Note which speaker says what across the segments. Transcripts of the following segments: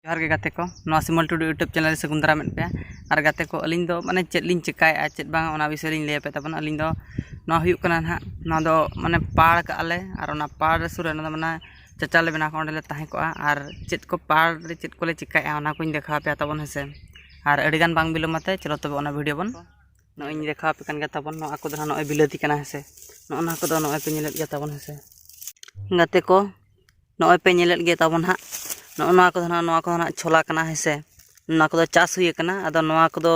Speaker 1: जोहार गे गाते को नवा सिमल टुडू यूट्यूब चैनल से गुंदरा मेट पे और गाते को अलिंग दो माने चेद लिंग चिकाया चेद बांग ओना विषय लिंग लय पे तबन अलिंग दो नवा हुयुक कना ना नवा दो माने पाड़ का आले और ओना पाड़ सुरे ना माने चाचा ले बना को ओंडे ले ताहे को और चेद को पाड़ रे चेद को ले चिकाया ओना कोइन देखा पे तबन हेसे और अडिगान बांग बिलोमते चलो तबे ओना वीडियो बन नो इन देखा पे कन गे तबन नो आको दना नो बिलाती कना हेसे नो ओना को दो नो पे नेलेत गे तबन हेसे गाते को नो पे नेलेत गे तबन हा नवा को छोला कना हेसे नवा को चास हुई कना अदो नवा को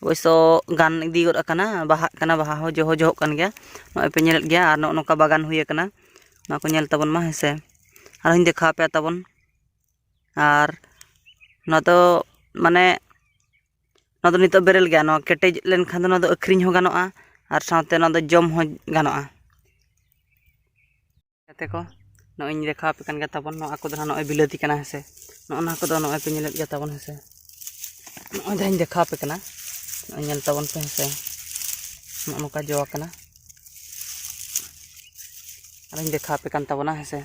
Speaker 1: वैसो गान इदी गद कना बाहा हो जोहो जोहो कन गया नवा पे नेल गया और नोका बागान हुई कना नवा को नेल तबन मा हेसे और हिं देखा पे तबन और नवा तो माने नवा तो नितो बेरेल गया नवा केटेज लेन खान दो नवा तो अखरिñ हो गानोआ और साथे नवा तो जम हो गानोआ ते को नो इन देखा पे कन गे तबन नो आको दना नो बिलाती कना हेसे नो ना को दो नो पे नेल गे तबन हेसे नो दाइन देखा पे कना नो नेल तबन पे हेसे नो नोका जो कना और इन देखा पे कन तबना हेसे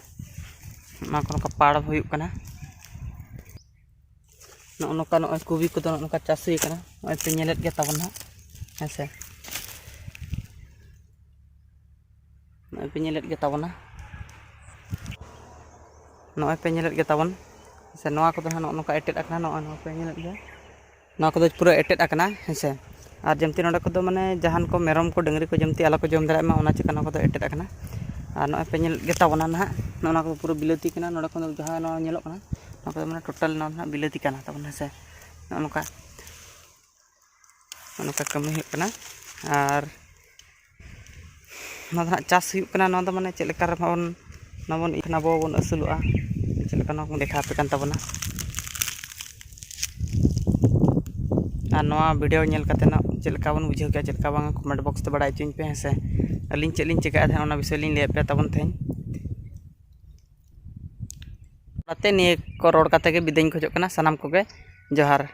Speaker 1: नो को नोका पाड़ हुयुक कना नो नोका नो कोबी को दो नोका चास हुई कना नो पे नेल गे तबन हा हेसे नो पे नेल गे तबना नॉय पे नेलेत गे तबन से नवा को दो नोका एटेड अकना नो पे नेलेत गे नवा को दो पूरा एटेड अकना हेसे और जमती नोडे को दो माने जहान को मेरम को डंगरी को जमती आला को जम दरा मा ओना चिका नवा को दो एटेड अकना और नॉय पे नेलेत गे तबना ना नोना को पूरा बिलाती कना नोडे को जहां नो नेलो कना नवा को माने टोटल ना बिलाती कना तबन हेसे नोका नोका कमी हुई कना और ना चास हुई कना नवा दो माने चेक लेका रे बन नबन इखना बोन असुलुआ चलका नो देखा पे कन तबना और नवा वीडियो नेल कते ना चलका बन बुझे के चलका बांग कमेंट बॉक्स ते बड़ाई चिन पे हेसे अलिन चलिन चिका था ओना विषय लिन ले पे तबन थे बाते ने को रोड कते के बिदेन खोजो कना सनाम को के जोहार।